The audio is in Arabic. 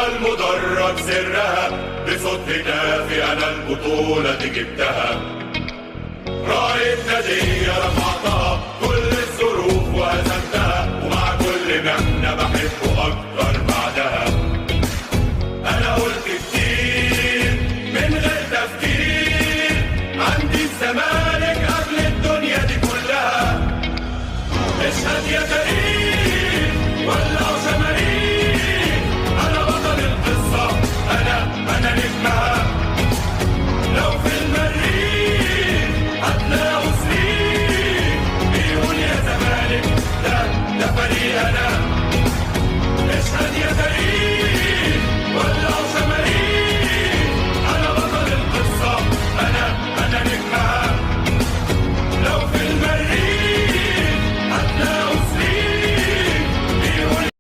المدرج سرها، بصوت هتافي أنا البطولة دي جبتها. راية نادية رفعتها كل الظروف وهزمتها، ومع كل مهنة بحبه أكتر